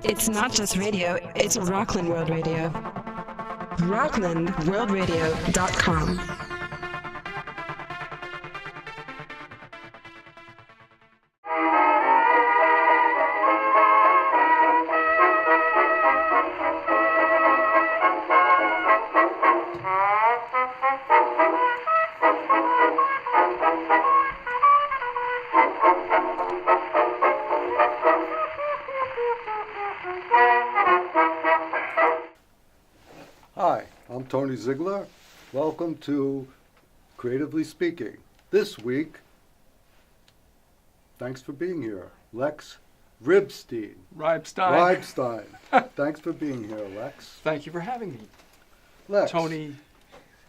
It's not just radio, it's Rockland World Radio. RocklandWorldRadio.com. Hi, I'm Tony Ziegler. Welcome to Creatively Speaking. This week, thanks for being here, Lex Reibestein. Reibestein. Thanks for being here, Lex. Thank you for having me. Lex.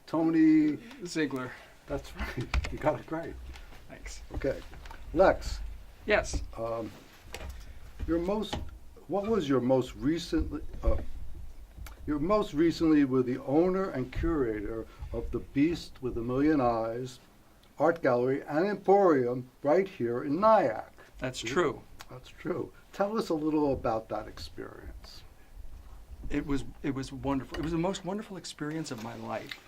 Tony Ziegler. That's right. You got it right. Thanks. Okay. Lex, Yes. what was your most recently, you're most recently were the owner and curator of the Beast with a Million Eyes Art Gallery and Emporium right here in Nyack. That's true. That's true. Tell us a little about that experience. It was wonderful. It was the most wonderful experience of my life.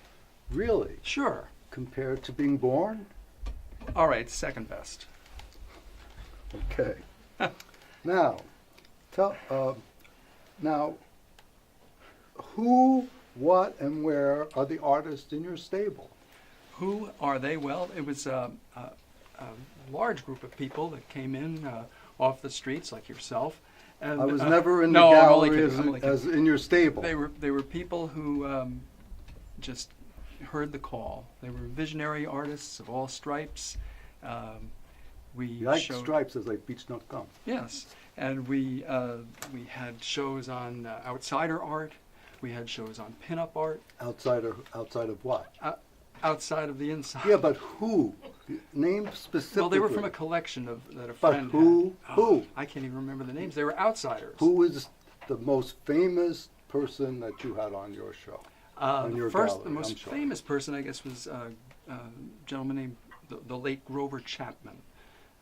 Really? Sure. Compared to being born? All right, second best. Okay. Now, who, what, and where are the artists in your stable? Who are they? Well, it was a large group of people that came in off the streets, like yourself. And, I was never in the no, gallery I'm only kidding. as in your stable. They were people who just heard the call. They were visionary artists of all stripes. We like showed, stripes as like beach nut gum. Yes, and we had shows on outsider art. We had shows on pinup art. Outside of what? Outside of the inside. Yeah, but who? Name specifically. Well, they were from a collection that a But friend who? had. Who? I can't even remember the names. They were outsiders. Who is the most famous person that you had on your show? On your gallery, The most I'm sure. famous person, I guess, was a gentleman named the late Grover Chapman,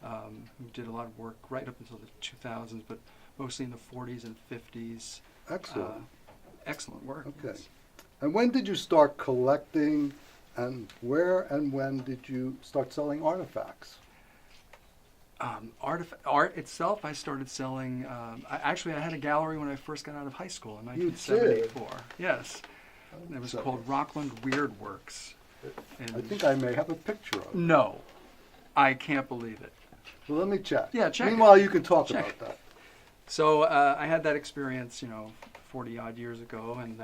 who did a lot of work right up until the 2000s, but mostly in the 40s and 50s. Excellent. Excellent work. Okay. Yes. And when did you start collecting, and where and when did you start selling artifacts? Art itself, I started selling. I had a gallery when I first got out of high school in You 1974. Yes. It was So- called Rockland Weird Works. I think I may have a picture of it. No, I can't believe it. Well, let me check. Yeah, check it. Meanwhile, you can talk Check about it. that. So I had that experience, 40 odd years ago, and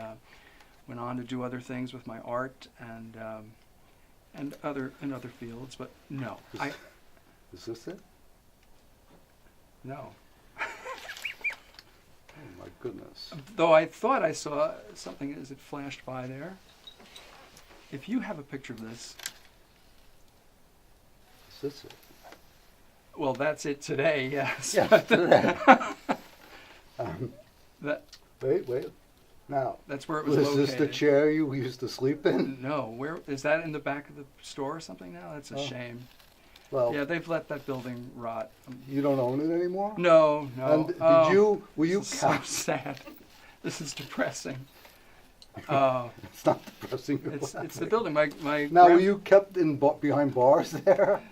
went on to do other things with my art and other fields. But no, Is this it? no. Oh my goodness. Though I thought I saw something as it flashed by there. If you have a picture of this, Is this it? well, that's it today. Yes. Yes, today. That Wait. Now, that's where it was was located. this the chair you used to sleep in? No, where is that in the back of the store or something now? That's a Oh. shame. Well, Yeah, they've let that building rot. you don't own it anymore? No. And were you This is so sad. This is depressing. It's not depressing. It's the building. My Now, were you kept behind bars there?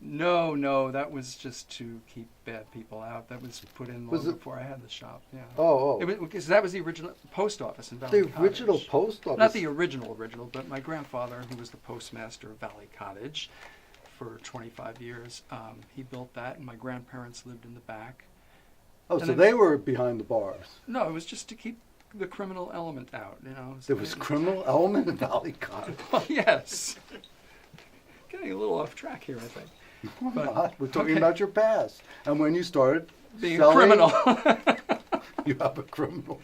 No, that was just to keep bad people out. That was put in Was long it- before I had the shop. Yeah. Oh. Because that was the original post office in The Valley original Cottage. post office. Not the original, but my grandfather, who was the postmaster of Valley Cottage for 25 years, he built that, and my grandparents lived in the back. Oh, and so then- they were behind the bars. No, it was just to keep the criminal element out. There was criminal element in Valley Cottage. Well, yes. Getting a little off track here, I think. But- We're talking okay. about your past. And when you started Being selling, a criminal. you have a criminal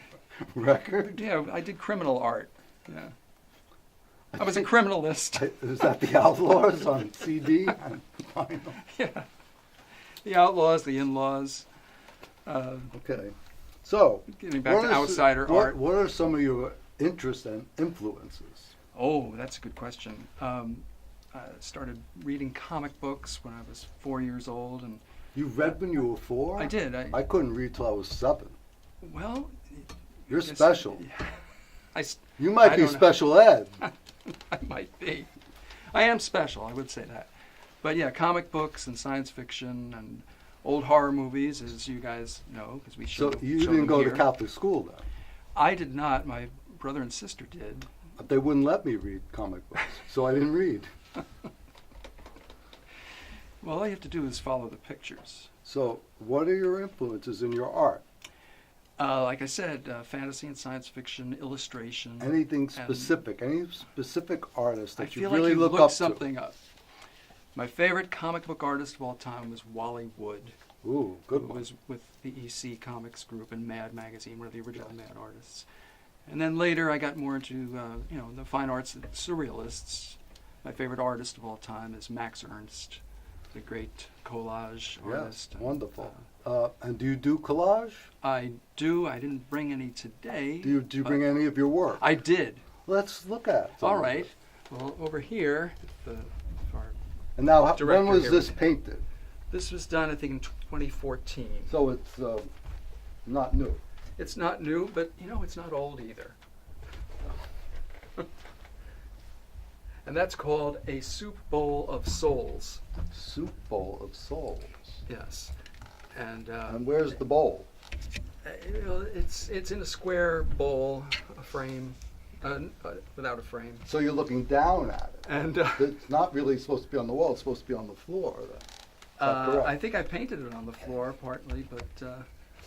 record? Yeah, I did criminal art. Yeah. I was a criminalist. Is that the Outlaws on CD and vinyl? Yeah. The Outlaws, the In-Laws. Okay. So, Getting back what to are outsider art. What are some of your interests and influences? Oh, that's a good question. I started reading comic books when I was 4 years old, and You read when you were 4? I did. I couldn't read till I was 7. Well, You're I guess- special. I, s- You might I be don't know. special ed. I might be. I am special, I would say that. But yeah, comic books and science fiction and old horror movies, as you guys know, because we show So you show didn't them go here. to Catholic school then? I did not. My brother and sister did. But they wouldn't let me read comic books, so I didn't read. Well, all you have to do is follow the pictures. So what are your influences in your art? Like I said, fantasy and science fiction, illustration. Anything specific? Any specific artist I that you feel really like you look looked up something up. My favorite comic book artist of all time was Wally Wood, to? Ooh, good who one. was with the EC Comics group and Mad Magazine, one of the original Mad artists. And then later, I got more into the fine arts, and surrealists. My favorite artist of all time is Max Ernst, the great collage artist. Yes, And, wonderful. And do you do collage? I do. I didn't bring any today. Do you bring any of your work? I did. Let's look at some All of right. it. Well, over here, if our And now, when Director was here this would- painted? this was done, I think, in 2014. So it's not new. It's not new, but it's not old either. And that's called A Soup Bowl of Souls. Soup bowl of souls. Yes. And And where's the bowl? it's in a square bowl, a frame, without a frame. So you're looking down at it. And It's not really supposed to be on the wall. It's supposed to be on the floor. Then. Is that correct? I think I painted it on the floor partly, but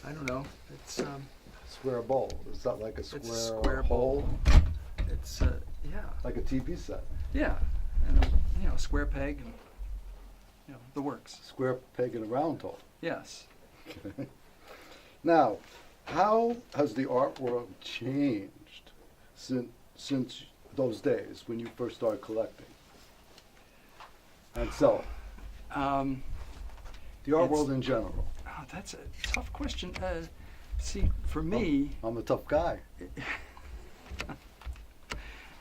I don't know. It's Square bowl. Is that like a square, it's a square hole? bowl. It's yeah. Like a TV set. Yeah, and a square peg, and the works. Square peg in a round hole. Yes. Now, how has the art world changed since those days when you first started collecting and selling? The art It's- world in general. Oh, that's a tough question. See, for me, I'm a tough guy.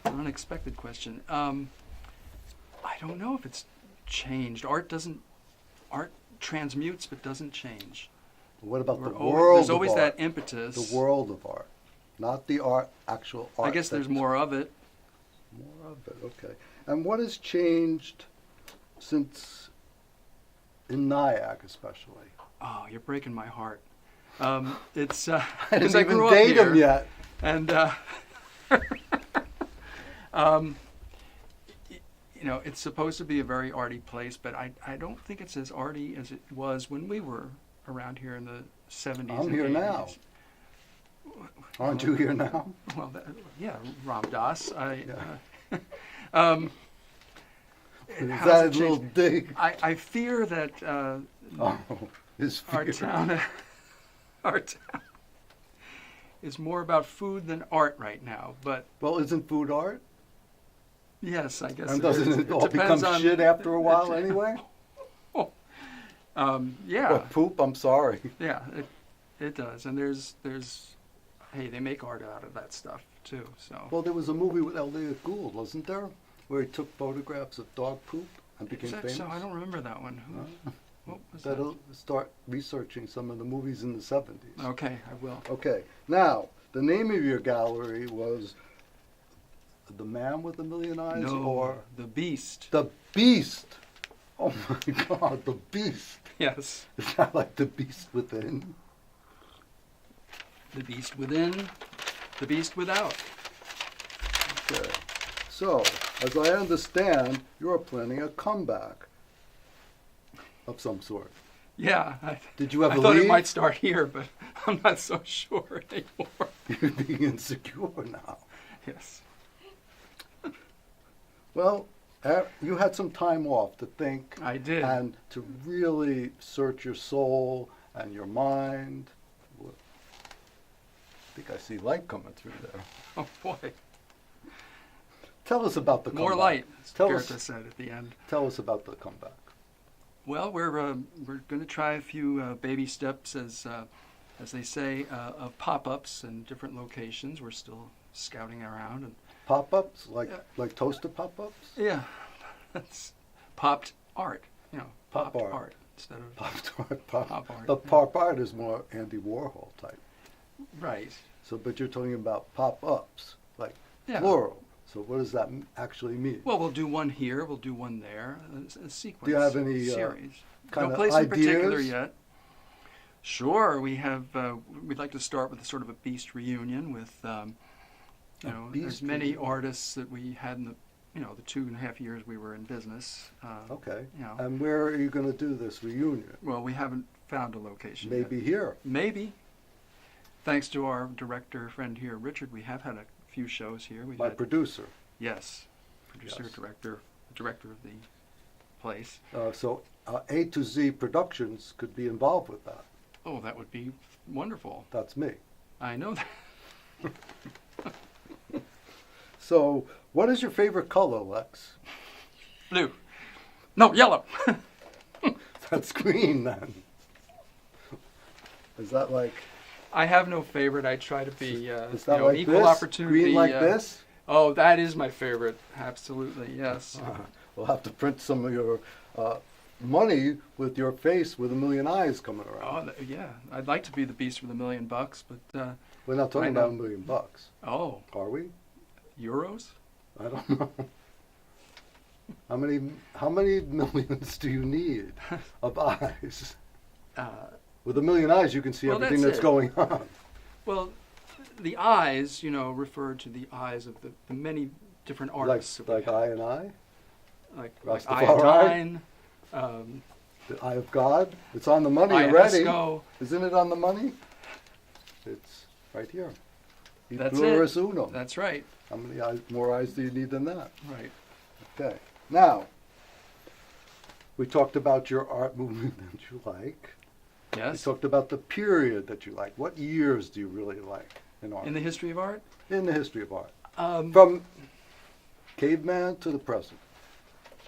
an unexpected question. I don't know if it's changed. Art transmutes but doesn't change. What about the We're world there's of always art? that impetus. The world of art, not the actual art. I guess there's that's- more of it. More of it, okay. And what has changed since in Nyack especially? Oh, you're breaking my heart. It's I 'cause didn't I even grew up date him here. yet. And it's supposed to be a very arty place, but I don't think it's as arty as it was when we were around here in the 70s. I'm and here 80s. now. Aren't you here now? Well, yeah, Ram Dass. Yeah. Is how's that a it little changed? dig? I fear that Oh, his our fear. town is more about food than art right now. But Well, isn't food art? yes, I guess. And it is. doesn't it all depends become on- shit after a while anyway? Yeah. Or poop, I'm sorry. Yeah, it does, and there's hey, they make art out of that stuff too. So Well, there was a movie with Elliot Gould, wasn't there? Where he took photographs of dog poop and became is that famous. so? I don't remember that one. What was that? That'll start researching some of the movies in the 70s. Okay, I will. Okay, now, the name of your gallery was The Man with a Million Eyes No, or the Beast. The Beast? Oh my God, The Beast. Yes, Is that like The Beast Within? the Beast within, the Beast without. Okay. So, as I understand, you're planning a comeback of some sort. Yeah, Did you ever I thought leave? it might start here, but I'm not so sure anymore. You're being insecure now. Yes. Well, you had some time off to think I did. and to really search your soul and your mind. I think I see light coming through there. Oh boy, Tell us about the more comeback. light. As Tell Curator us- said at the end. Tell us about the comeback. Well, we're going to try a few baby steps, as they say, of pop-ups in different locations. We're still scouting around, and Pop-ups, like Yeah. like toaster pop-ups? yeah, that's popped art. Pop popped art. instead of Pop art. Pop art, But yeah. pop art is more Andy Warhol type. Right. So, but you're talking about pop-ups, like Yeah. plural. So what does that actually mean? Well, we'll do one here, we'll do one there, a sequence. Do you have any series? kind No of place in particular ideas? yet. Sure, we have. We'd like to start with a sort of a beast reunion with, beast as many reunion. artists that we had in the, the 2.5 years we were in business. Okay. You know. And where are you going to do this reunion? Well, we haven't found a location Maybe yet. here. Maybe. Thanks to our director friend here, Richard, we have had a few shows here. We've My had, producer. yes, producer, Yes. director of the place. So A to Z Productions could be involved with that. Oh, that would be wonderful. That's me. I know that. So what is your favorite color, Lex? Blue. No, yellow. That's green then. Is that like, I have no favorite. I try to be is that like equal this? opportunity. Green like this? Oh, that is my favorite. Absolutely, yes. We'll have to print some of your money with your face with a million eyes coming Oh, around. yeah. I'd like to be the beast with $1 million, but We're not talking I know. about $1 million, oh, are we? euros? I don't know. How many millions do you need of eyes? With a million eyes, you can see Well, everything that's that's it. going on. Well, the eyes, refer to the eyes of the many different artists. that we Like have. I and I, like Rastafari? Iodine, the eye of God. It's on the money already. Ionesco. Isn't it on the money? It's right here. E That's pluribus it. unum. That's right. How many more eyes do you need than that? Right. Okay. Now, we talked about your art movement that you like. We Yes. talked about the period that you like. What years do you really like in art? In the history of art? In the history of art. Um, From caveman to the present.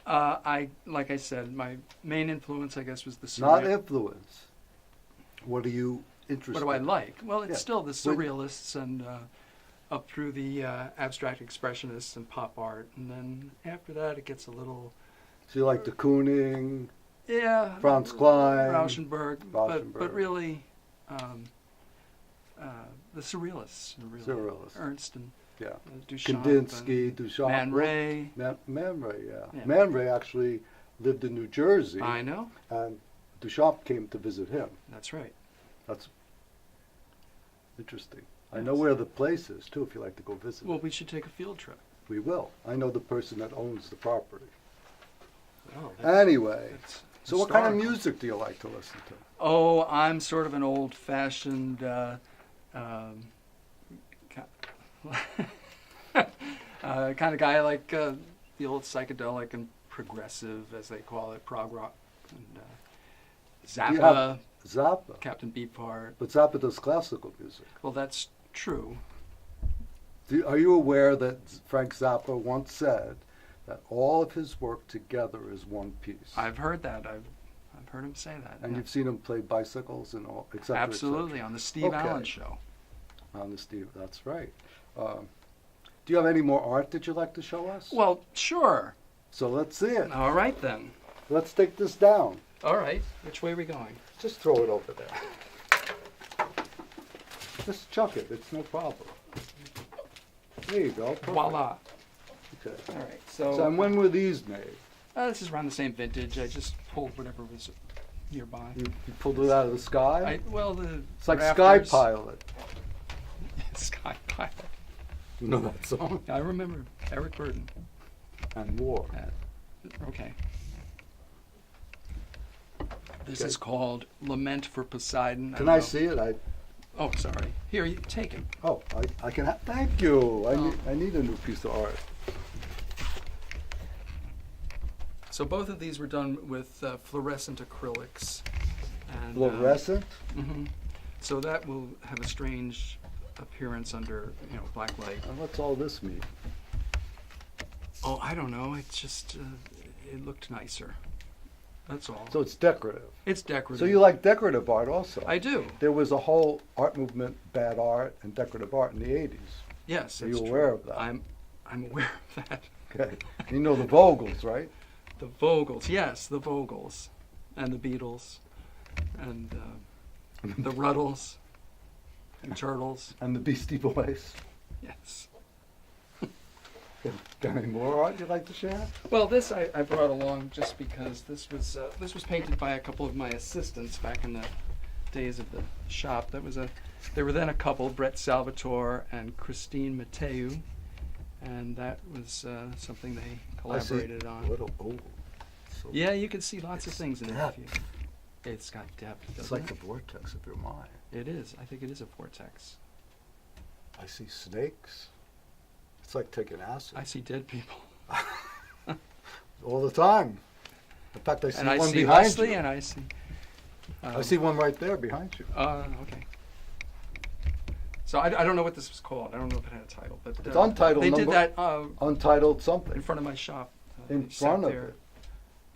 like I said, my main influence, I guess, was the Not surreal. influence. What are you interested What do I in? like? Well, it's Yeah. still the What- surrealists and up through the abstract expressionists and pop art, and then after that it gets a little So you like de Kooning, Franz Klein, Rauschenberg, but Rauschenberg. really the surrealists, really. Surrealists. Ernst and yeah. Duchamp, Kandinsky, and Duchamp. Man Ray. Man Ray, yeah. Yeah. Man Ray actually lived in New Jersey, I know. and Duchamp came to visit him. That's right. That's interesting. I know Yes. where the place is, too, if you like to go visit. Well, we should take a field trip. We will. I know the person that owns the property. Oh, Anyway, that's so what kind of historical. music do you like to listen to? Oh, I'm sort of an old-fashioned kind of guy. I like the old psychedelic and progressive, as they call it, prog rock, and Do you Zappa, have Zappa. Captain Beefheart. But Zappa does classical music. Well, that's true. Are you aware that Frank Zappa once said that all of his work together is one piece? I've heard that. I've heard him say that. And yeah. you've seen him play bicycles and all, et cetera, et Absolutely, cetera. on the Steve Okay. Allen show. On the Steve, that's right. Do you have any more art that you'd like to show us? Well, sure. So let's see it. All right, then. Let's take this down. All right. Which way are we going? Just throw it over there. Just chuck it. It's no problem. There you go. Perfect. Voila. Okay. All right. So, and when were these made? This is around the same vintage. I just pulled whatever was nearby. You pulled it out of the sky? It's It's like Sky rafters. Pilot. Sky Pilot. You know that song? I remember Eric Burden. And War. Okay. This Okay. is called Lament for Poseidon. Can don't I know. see it? Oh, sorry. Here, you take it. I can have, thank you. Oh. I need a new piece of art. So both of these were done with fluorescent acrylics. And, Fluorescent? Mhm. So that will have a strange appearance under, black light. And what's all this mean? Oh, I don't know. It's just, it looked nicer. That's all. So it's decorative. It's decorative. So you like decorative art also? I do. There was a whole art movement, bad art and decorative art in the 80s. Yes, Are that's you true. aware of that? I'm aware of that. Okay. You know the Vogels, right? The Vogels, yes, the Vogels, and the Beatles, and the Ruddles. and Turtles. And the Beastie Boys. Yes. Got any more art you'd like to share? Well, this I brought along just because this was painted by a couple of my assistants back in the days of the shop. They were then a couple, Brett Salvatore and Christine Mateu, and that was something they collaborated on. So Yeah, you can see lots of things in it. depth. It's got depth. It's doesn't like it? the vortex of your mind. It is. I think it is a vortex. I see snakes. It's like taking acid. I see dead people. All the time. In fact, I see And I one see behind Leslie, you. and I see. I see one right there behind you. Okay. So I don't know what this was called. I don't know if it had a title, but It's untitled They did number- that Untitled in something. front of my shop. In They sat front of there. it.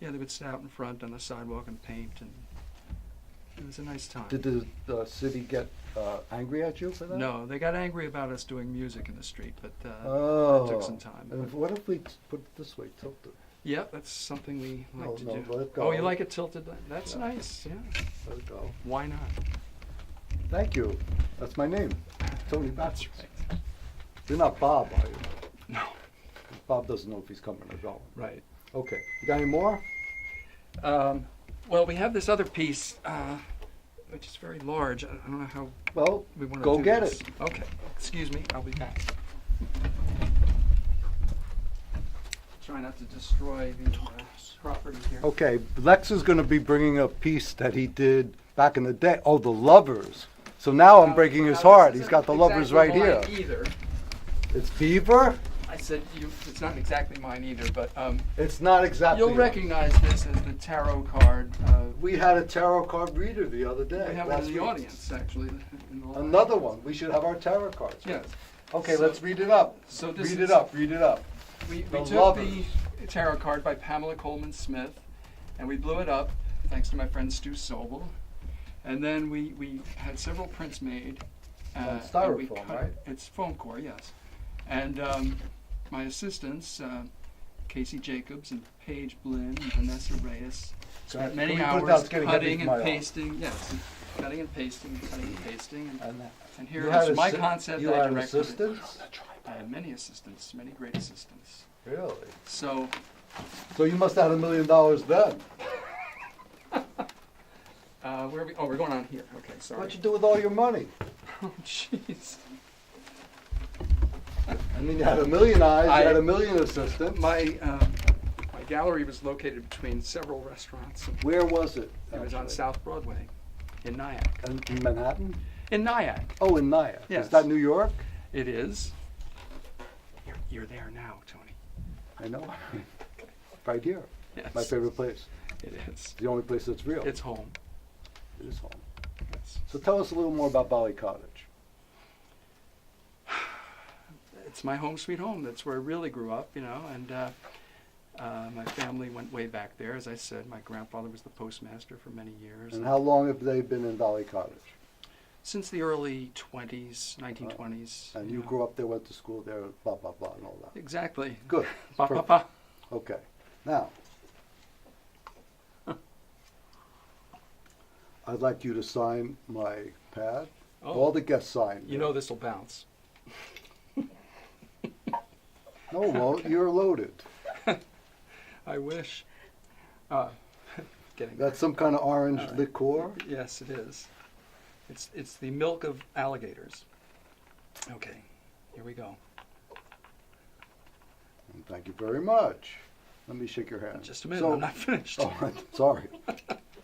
Yeah, they would sit out in front on the sidewalk and paint, and it was a nice time. Did the city get angry at you for that? No, they got angry about us doing music in the street, but Oh. that took some time. And what if we put it this way, tilted? Yeah, that's something we like No, to no, do. let it go. Oh, you like it tilted? That's Yeah. nice. Yeah. Let it go. Why not? Thank you. That's my name, Tony That's Batts. right. You're not Bob, are you? No. Bob doesn't know if he's coming or going. Right. Okay. You got any more? Well, we have this other piece, which is very large. I don't know how Well, we want to go do get this. it. Okay. Excuse me. I'll be back. Try not to destroy the property here. Okay, Lex is going to be bringing a piece that he did back in the day. Oh, the lovers. So now I'm breaking his Now, heart. this He's got the isn't lovers right exactly here. mine Either. It's Beaver. I said it's not exactly mine either, but It's not exactly. you'll recognize this as the tarot card. We had a tarot card reader the other day. We have one last in the week. audience, actually. in the Another one. We should have our tarot cards. Yes. Okay, So- let's read it up. So this Read is- it up. Read it up. We The took Lovers. the tarot card by Pamela Coleman Smith, and we blew it up, thanks to my friend Stu Sobel. And then we had several prints made. On and we styrofoam, cut- right? It's foam core, yes. And my assistants, Casey Jacobs and Paige Blinn and Vanessa Reyes, spent Can many we put it down? hours It's getting heavy cutting for and my arm. pasting. Yes, cutting and pasting, cutting and pasting. And here You had is my assi- concept. You I had directed it. assistants? I had many assistants, many great assistants. Really? So So you must have had $1 million then. where are we? Oh, we're going on here. Okay, sorry. What'd you do with all your money? Oh, jeez. I mean, you had $1 million eyes, you had $1 million assistants. My gallery was located between several restaurants. Where was it? It was on actually? South Broadway, in Nyack. In Manhattan? In Nyack, Oh, in Nyack. Yes. Is that New York? it is. You're there now, Tony. I know. Right here. Yes. My favorite place. It is. The only place that's real. It's home. It is home. Yes. So tell us a little more about Valley Cottage. It's my home sweet home. That's where I really grew up, you know, and my family went way back there. As I said, my grandfather was the postmaster for many years. And how long have they been in Valley Cottage? Since the early 20s, 1920s. And you know. grew up there, went to school there, blah, blah, blah, and all that. Exactly. Good. Pa, pa, Perfect. pa. Okay. Now, I'd like you to sign my pad. Oh. All the guests sign. You know this will bounce. No, it won't. You're loaded. I wish. Getting That's some kind of orange All right. liqueur. Yes, it is. It's the milk of alligators. Okay, here we go. And thank you very much. Let me shake your hand. Just a minute, So- I'm not finished. Oh, sorry.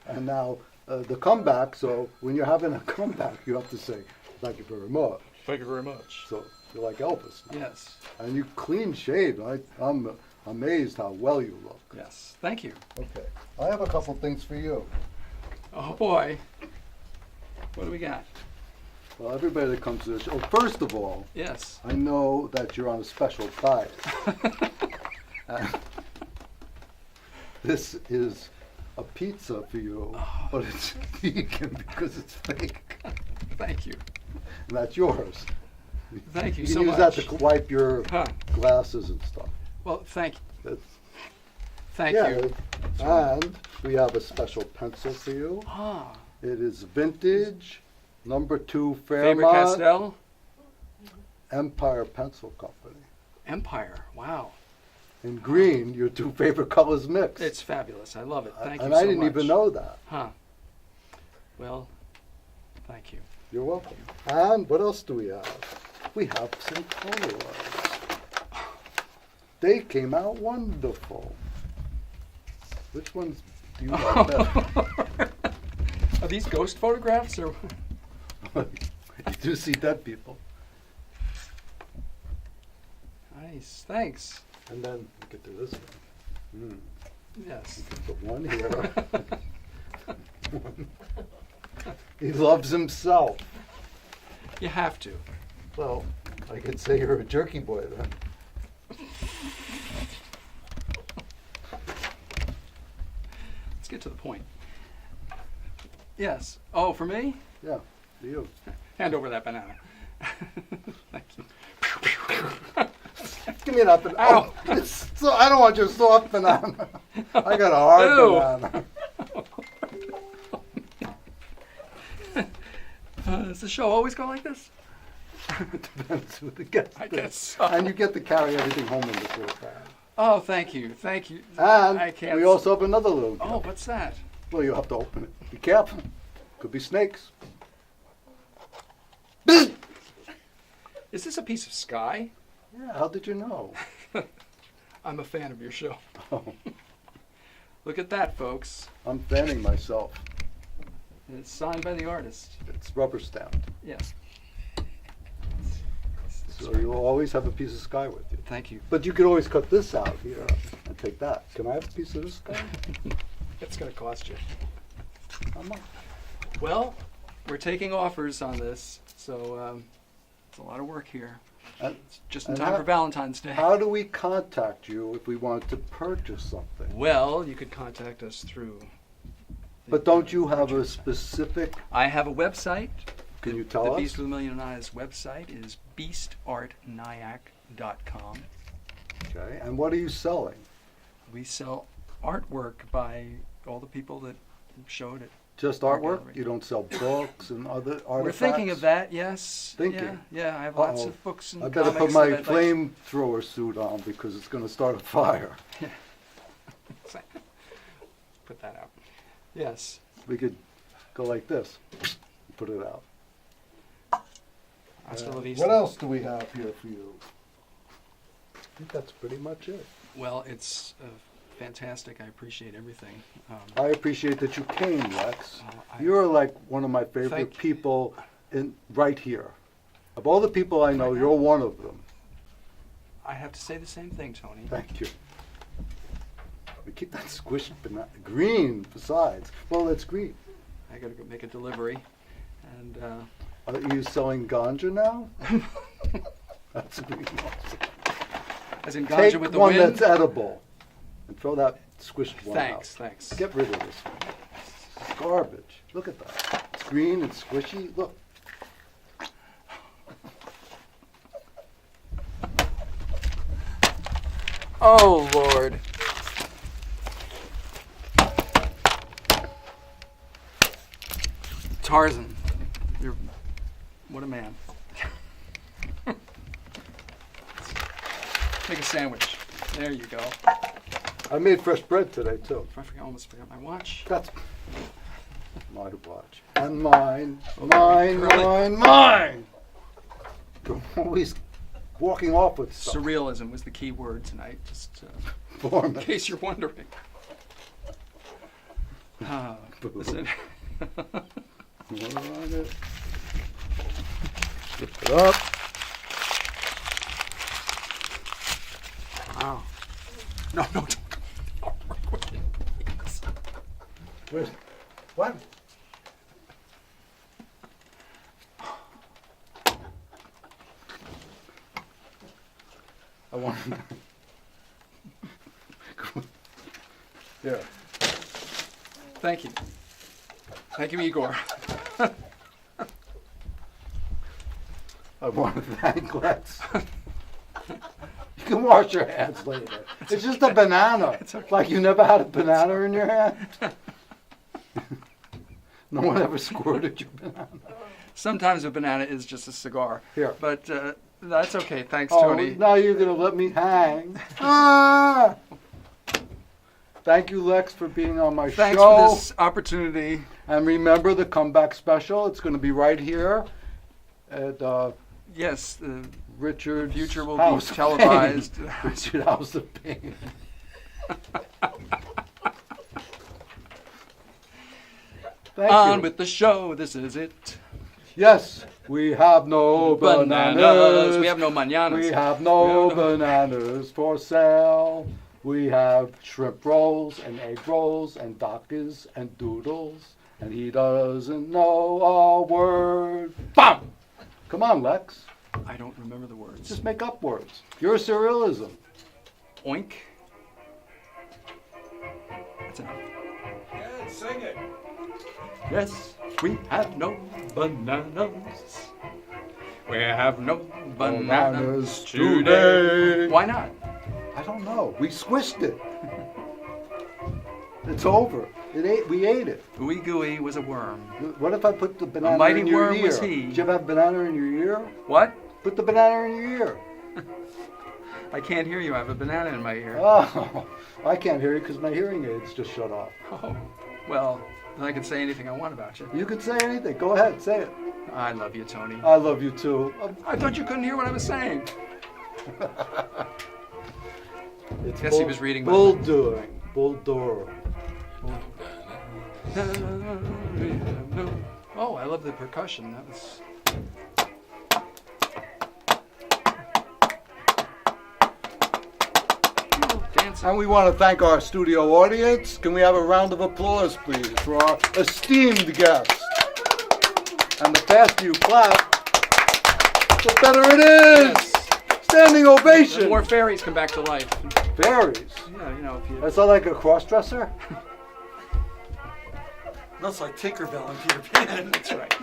And now the comeback. So when you're having a comeback, you have to say thank you very much. Thank you very much. So you're like Elvis now. Yes, And you clean shaved. I'm amazed how well you look. yes. Thank you. Okay. I have a couple things for you. Oh boy. What do we got? Well, everybody that comes to the show, first of all, Yes. I know that you're on a special diet. This is a pizza for you, but it's vegan because it's fake. Thank you. And that's yours. Thank you You can so use much. that to wipe your Huh. glasses and stuff. Well, thank That's, you. And we have a special pencil for you. Ah, It is vintage Number 2, Faber Fairmont Castell. Empire Pencil Company. Empire. Wow. In green, your 2 favorite colors mix. It's fabulous. I love it. Thank you and so I didn't much. even know that. Huh. Well, thank you. You're welcome. And what else do we have? We have some Polaroids. They came out wonderful. Which ones do you like better? Are these ghost photographs or? You do see dead people. Nice. Thanks. And then you could do this one. Yes. Put one here. One. He loves himself. You have to. Well, I could say you're a jerky boy then. Let's get to the point. Yes. Oh, for me? Yeah, for you. Hand over that banana. Thank you. Give me that banana. Ow. Oh, I don't want your soft banana. I got a hard Ew. banana. Does the show always go like this? Depends who the guest I is. guess so. And you get to carry everything home in this little bag. Oh, thank you. Thank you. And I can't we also have another little Oh, gift. what's that? Well, you have to open it. Be careful. Could be snakes. Is this a piece of sky? Yeah, how did you know? I'm a fan of your show. Oh, Look at that, folks. I'm fanning myself. And it's signed by the artist. It's rubber stamped. Yes. So you'll always have a piece of sky with you. Thank you. But you could always cut this out here and take that. Can I have a piece of this sky? It's going to cost you. How much? Well, we're taking offers on this, so it's a lot of work here. And It's just in And time how- for Valentine's Day. how do we contact you if we want to purchase something? Well, you could contact us through. But don't you have a specific, I have a website. can you The tell us? Beast with a Million Eyes website is beastartnyack.com. Okay, and what are you selling? We sell artwork by all the people that showed it. Just Art artwork? gallery. You don't sell books and other artifacts? We're thinking of that, yes. Thinking? Yeah, I have lots Uh-oh. of books and I better put comics my that I'd like flamethrower suit on because it's going to start a fire. to- Put that out. Yes. We could go like this, put it out. Hasta la What vista. else do we have here for you? I think that's pretty much it. Well, it's fantastic. I appreciate everything. I appreciate that you came, Lex. I- You're like one of my favorite Thank- people right here. Of all the people I know, Right now? you're one of them. I have to say the same thing, Tony. Thank you. We keep that squished banana green besides. Well, it's green. I got to go make a delivery, and Are you selling ganja now? That's green also. as in ganja Take with the one wind. that's edible and throw that squished one Thanks, out. thanks. Get rid of this one. It's garbage. Look at that. It's green and squishy. Look. Oh Lord. Tarzan, you're what a man. Make a sandwich. There you go. I made fresh bread today too. I almost forgot my watch. That's my watch. And mine. Mine, Really? mine, mine. You're always walking off with stuff. Surrealism was the key word tonight, just For in me. case you're wondering. Listen. More on it. Lift it up. Wow. No, don't. Where's, what? I want. Here. Thank you. Thank you, Igor. I want to thank Lex. You can wash your hands later. It's just a banana. It's okay. Like you never had a banana in your hand? No one ever squirted your banana. Sometimes a banana is just a cigar. Here. But that's okay. Thanks, Oh, Tony. now you're going to let me hang. Ah! Thank you, Lex, for being on my Thanks show. for this opportunity. And remember the comeback special. It's going to be right here at Yes, the Richard's future will House be of televised. Pain. Richard House of Pain. Thank On you. with the show. This is it. Yes, we have no bananas. We have no mañanas. We have no bananas for sale. We have shrimp rolls and egg rolls and dakis and doodles. And he doesn't know a word. Bam! Come on, Lex. I don't remember the words. Just make up words. You're a surrealism. Oink. That's enough. Yeah, sing it. Yes, we have no bananas. We have no bananas today. Why not? I don't know. We squished it. It's over. We ate it. Ooey gooey was a worm. What if I put the banana mighty in your worm ear? was he. Did you ever have banana in your ear? What? Put the banana in your ear. I can't hear you. I have a banana in my ear. Oh, I can't hear you because my hearing aids just shut off. Oh, well, then I can say anything I want about you. You can say anything. Go ahead, say it. I love you, Tony. I love you too. I thought you couldn't hear what I was saying. It's Guess he was reading my bull mind. doing. Bull door. Oh, I love the percussion. That was. Dancing. And we want to thank our studio audience. Can we have a round of applause, please, for our esteemed guest? And the faster you clap, the better it is. Yes. Standing ovation. The more fairies come back to life. Fairies. Yeah, you know, if you. That's not like a cross-dresser? That's like Tinkerbell and Peter Pan. That's right.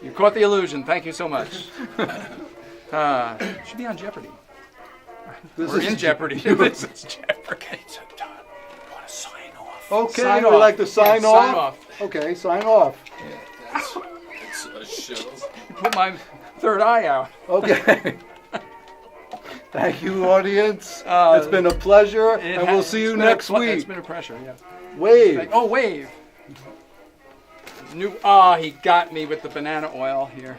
You caught the illusion. Thank you so much. Should be on Jeopardy. We're in Jeopardy. This is Jeopardy. Okay, so Don, you want to sign off? Okay, Sign you off. like to sign Yeah, off? sign off. Okay, sign off. Yeah, that's a show. Put my third eye out. Okay. Thank you, audience. It's been a pleasure, and we'll see you next It's week. been a pressure, yeah. Wave. Oh, wave. He got me with the banana oil here.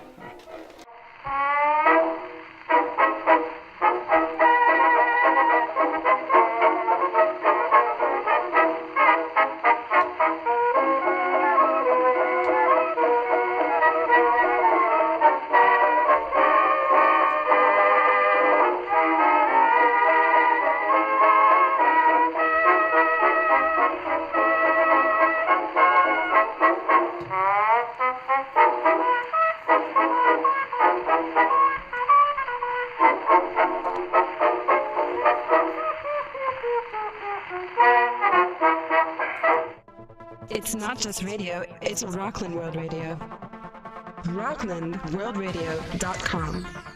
It's not just radio, it's Rockland World Radio. RocklandWorldRadio.com.